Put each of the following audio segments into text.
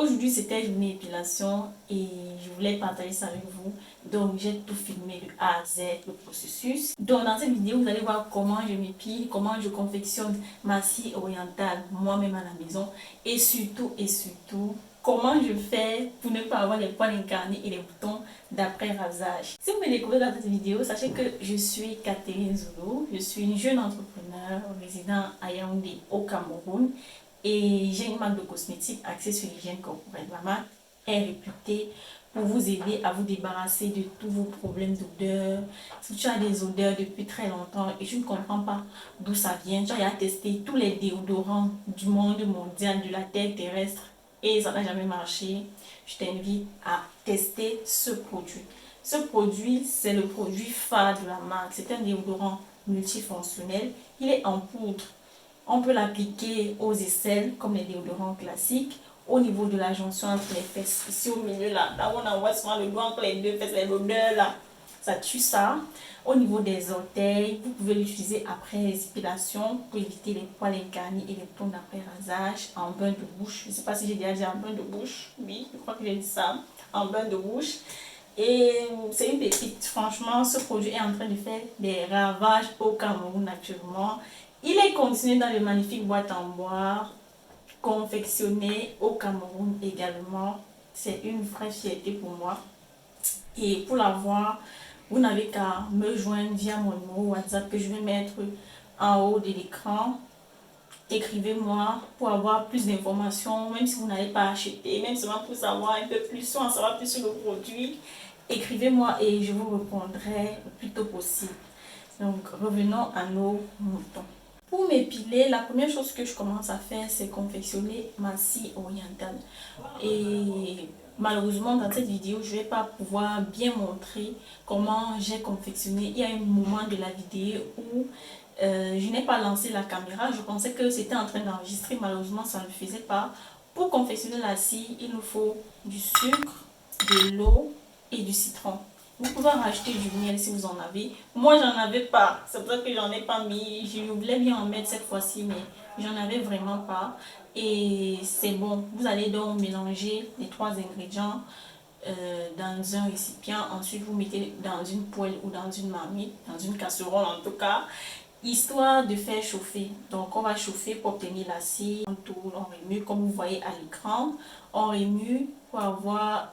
aujourd'hui c'était une épilation et je voulais partager ça avec vous. Donc j'ai tout filmé de A à Z, le processus. Donc dans cette vidéo, vous allez voir comment je m'épile, comment je confectionne ma scie orientale moi-même à la maison. Et surtout, comment je fais pour ne pas avoir les poils incarnés et les boutons d'après rasage. Si vous me découvrez dans cette vidéo, sachez que je suis Catherine Zulu. Je suis une jeune entrepreneur résidant à Yaoundé au Cameroun. Et j'ai une marque de cosmétiques axée sur l'hygiène corporelle. Ma marque est réputée pour vous aider à vous débarrasser de tous vos problèmes d'odeur. Si tu as des odeurs depuis très longtemps et tu ne comprends pas d'où ça vient, tu as testé tous les déodorants du monde mondial, de la terre terrestre, et ça n'a jamais marché, je t'invite à tester ce produit. Ce produit, c'est le produit phare de la marque. C'est un déodorant multifonctionnel. Il est en poudre. On peut l'appliquer aux aisselles comme les déodorants classiques, au niveau de la jonction entre les fesses, ici au milieu là où on envoie souvent le doigt entre les deux fesses, l'odeur là, ça tue ça. Au niveau des orteils, vous pouvez l'utiliser après les épilations pour éviter les poils incarnés et les boutons d'après rasage, en bain de bouche. Je ne sais pas si j'ai déjà dit en bain de bouche, oui, je crois que j'ai dit ça, en bain de bouche. Et c'est une pépite, franchement, ce produit est en train de faire des ravages au Cameroun actuellement. Il est conditionné dans de magnifiques boîtes en bois, confectionné au Cameroun également. C'est une vraie fierté pour moi. Et pour l'avoir, vous n'avez qu'à me joindre via mon numéro WhatsApp que je vais mettre en haut de l'écran. Écrivez-moi pour avoir plus d'informations, même si vous n'avez pas acheté, même seulement pour savoir un peu plus, soit en savoir plus sur le produit. Écrivez-moi et je vous répondrai le plus tôt possible. Donc, revenons à nos moutons. Pour m'épiler, la première chose que je commence à faire, c'est confectionner ma scie orientale. Et malheureusement, dans cette vidéo, je ne vais pas pouvoir bien montrer comment j'ai confectionné. Il y a un moment de la vidéo où je n'ai pas lancé la caméra. Je pensais que c'était en train d'enregistrer. Malheureusement, ça ne le faisait pas. Pour confectionner la scie, il nous faut du sucre, de l'eau et du citron. Vous pouvez en rajouter du miel si vous en avez. Moi, j'en avais pas. C'est pour ça que j'en ai pas mis. Je voulais bien en mettre cette fois-ci, mais j'en avais vraiment pas. Et c'est bon. Vous allez donc mélanger les trois ingrédients dans un récipient. Ensuite, vous mettez dans une poêle ou dans une marmite, dans une casserole en tout cas, histoire de faire chauffer. Donc, on va chauffer pour obtenir la scie. On tourne, on remue comme vous voyez à l'écran. On remue pour avoir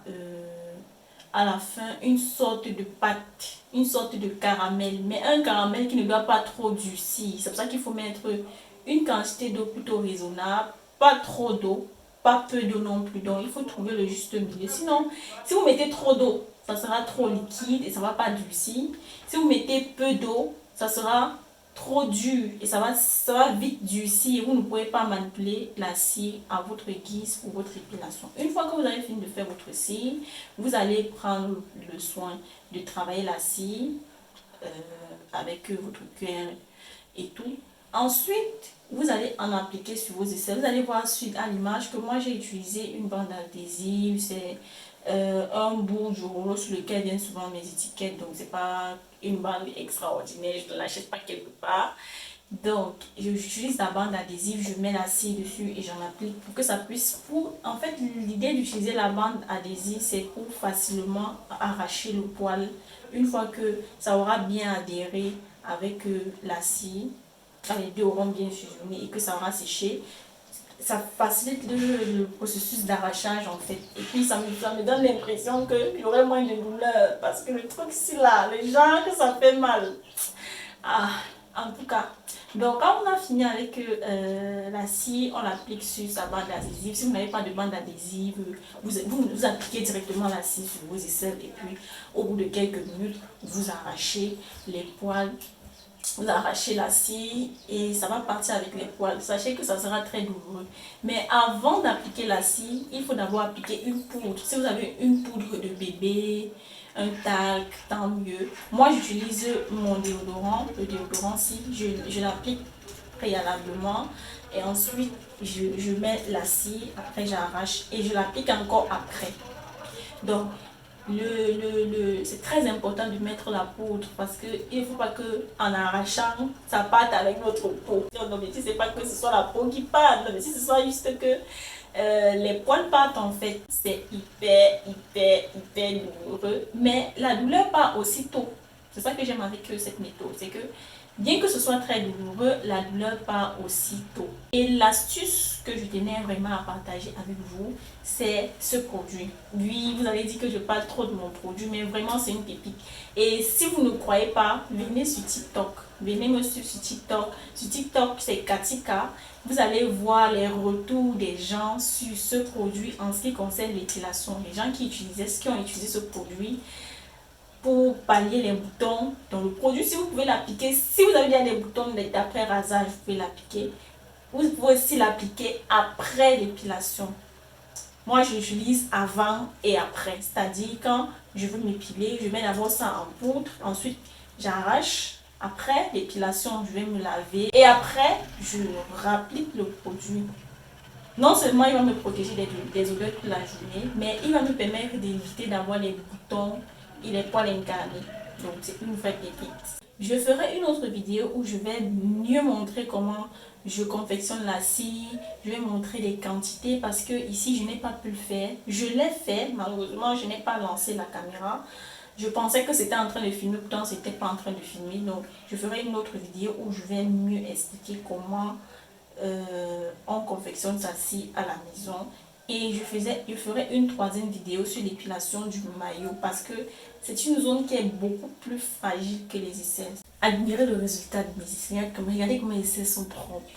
à la fin une sorte de pâte, une sorte de caramel, mais un caramel qui ne doit pas trop durcir. C'est pour ça qu'il faut mettre une quantité d'eau plutôt raisonnable, pas trop d'eau, pas peu d'eau non plus. Donc il faut trouver le juste milieu. Sinon, si vous mettez trop d'eau, ça sera trop liquide et ça ne va pas durcir. Si vous mettez peu d'eau, ça sera trop dur et ça va vite durcir. Vous ne pouvez pas manipuler la scie à votre guise pour votre épilation. Une fois que vous avez fini de faire votre scie, vous allez prendre le soin de travailler la scie avec votre cuir et tout. Ensuite, vous allez en appliquer sur vos aisselles. Vous allez voir suite à l'image que moi j'ai utilisé une bande adhésive. C'est un bout du rouleau sur lequel viennent souvent mes étiquettes. Donc c'est pas une bande extraordinaire, je ne l'achète pas quelque part. Donc j'utilise la bande adhésive, je mets la scie dessus et j'en applique pour que ça puisse, en fait l'idée d'utiliser la bande adhésive c'est pour facilement arracher le poil une fois que ça aura bien adhéré avec la scie, quand les deux auront bien fusionné et que ça aura séché. Ça facilite le processus d'arrachage en fait. Et puis ça me donne l'impression qu'il y aurait moins de douleur. Parce que le truc ici là, les gens que ça fait mal. Ah, en tout cas. Donc quand on a fini avec la scie, on l'applique sur sa bande adhésive. Si vous n'avez pas de bande adhésive, vous appliquez directement la scie sur vos aisselles. Et puis au bout de quelques minutes, vous arrachez les poils. Vous arrachez la scie et ça va partir avec les poils. Sachez que ça sera très douloureux. Mais avant d'appliquer la scie, il faut d'abord appliquer une poudre. Si vous avez une poudre de bébé, un talc, tant mieux. Moi, j'utilise mon déodorant, le déodorant scie. Je l'applique préalablement et ensuite je mets la scie. Après, j'arrache et je l'applique encore après. Donc, c'est très important de mettre la poudre parce qu'il ne faut pas que en arrachant ça parte avec notre peau. L'objectif c'est pas que ce soit la peau qui parte, mais si ce soit juste que les poils partent en fait. C'est hyper douloureux. Mais la douleur part aussitôt. C'est ça que j'aime avec cette méthode. C'est que bien que ce soit très douloureux, la douleur part aussitôt. Et l'astuce que je tenais vraiment à partager avec vous, c'est ce produit. Oui, vous avez dit que je parle trop de mon produit, mais vraiment c'est une pépite. Et si vous ne croyez pas, venez sur TikTok. Venez me suivre sur TikTok. Sur TikTok, c'est Katika. Vous allez voir les retours des gens sur ce produit en ce qui concerne l'épilation. Les gens qui ont utilisé ce produit pour pallier les boutons. Donc le produit, si vous pouvez l'appliquer, si vous avez déjà des boutons d'après rasage, vous pouvez l'appliquer. Vous pouvez aussi l'appliquer après l'épilation. Moi, j'utilise avant et après. C'est-à-dire, quand je veux m'épiler, je mets d'abord ça en poudre. Ensuite, j'arrache. Après l'épilation, je vais me laver. Et après, je rapplique le produit. Non seulement il va me protéger des odeurs toute la journée, mais il va me permettre d'éviter d'avoir les boutons et les poils incarnés. Donc, c'est une vraie pépite. Je ferai une autre vidéo où je vais mieux montrer comment je confectionne la scie. Je vais montrer les quantités parce que ici, je n'ai pas pu le faire. Je l'ai fait, malheureusement, je n'ai pas lancé la caméra. Je pensais que c'était en train de filmer, pourtant c'était pas en train de filmer. Donc, je ferai une autre vidéo où je vais mieux expliquer comment on confectionne sa scie à la maison. Et je ferai une troisième vidéo sur l'épilation du maillot parce que c'est une zone qui est beaucoup plus fragile que les aisselles. Admirez le résultat de mes aisselles. Regardez comment les aisselles sont propres,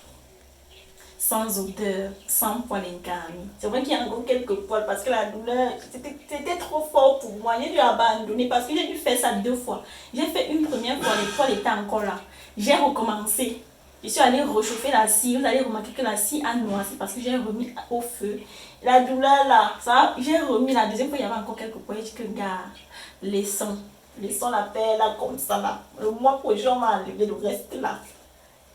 sans odeur, sans poils incarnés. C'est vrai qu'il y a encore quelques poils parce que la douleur, c'était trop fort pour moi. J'ai dû abandonner parce que j'ai dû faire ça 2 fois. J'ai fait une première fois, les poils étaient encore là. J'ai recommencé. Je suis allée réchauffer la scie. Vous allez remarquer que la scie a noirci parce que j'ai remis au feu. La douleur là, ça, j'ai remis la deuxième fois, il y avait encore quelques poils. J'ai dit que, gars, laissons la paix là comme ça là. Le mois prochain, on va enlever le reste là.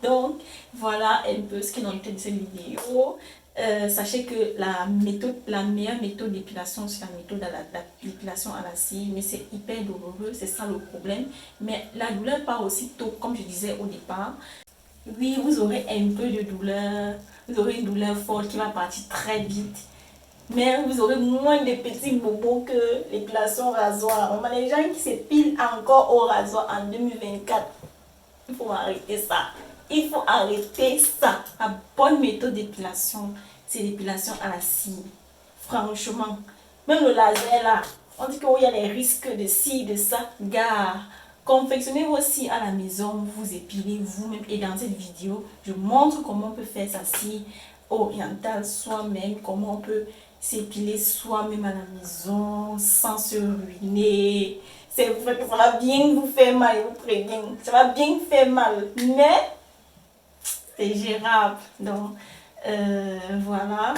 Donc, voilà un peu ce qu'il en était de cette vidéo. Sachez que la meilleure méthode d'épilation, c'est la méthode de l'épilation à la scie, mais c'est hyper douloureux, c'est ça le problème. Mais la douleur part aussi tôt, comme je disais au départ. Oui, vous aurez un peu de douleur, vous aurez une douleur forte qui va partir très vite. Mais vous aurez moins de petits bobos que l'épilation rasoir. Les gens qui s'épilent encore au rasoir en 2024, il faut arrêter ça. Il faut arrêter ça. La bonne méthode d'épilation, c'est l'épilation à la scie. Franchement, même le laser là, on dit qu'il y a des risques de ci, de ça. Gars, confectionnez vos scies à la maison, vous épilez vous-même. Et dans cette vidéo, je montre comment on peut faire sa scie orientale soi-même, comment on peut s'épiler soi-même à la maison sans se ruiner. C'est vrai que ça va bien vous faire mal, je vous préviens. Ça va bien vous faire mal, mais c'est gérable. Donc, voilà.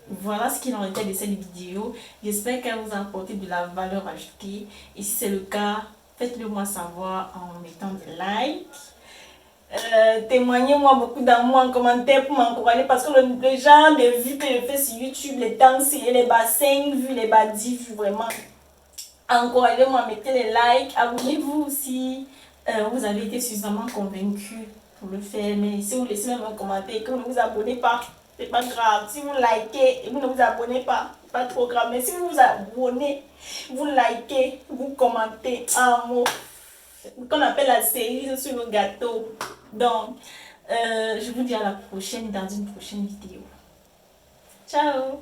Voilà ce qu'il en était de cette vidéo. J'espère qu'elle vous a apporté de la valeur ajoutée. Et si c'est le cas, faites-le moi savoir en mettant des likes. Témoignez-moi beaucoup d'amour en commentaire pour m'encourager parce que le genre de vues que je fais sur YouTube, les danses, les bas 5 vues, les bas 10 vues, vraiment. Encouragez-moi, mettez les likes, abonnez-vous si vous avez été suffisamment convaincu pour le faire. Mais si vous laissez même un commentaire et que vous ne vous abonnez pas, c'est pas grave. Si vous likez et vous ne vous abonnez pas, c'est pas trop grave. Mais si vous vous abonnez, vous likez, vous commentez un mot, qu'on appelle la cerise sur le gâteau. Donc, je vous dis à la prochaine dans une prochaine vidéo. Ciao!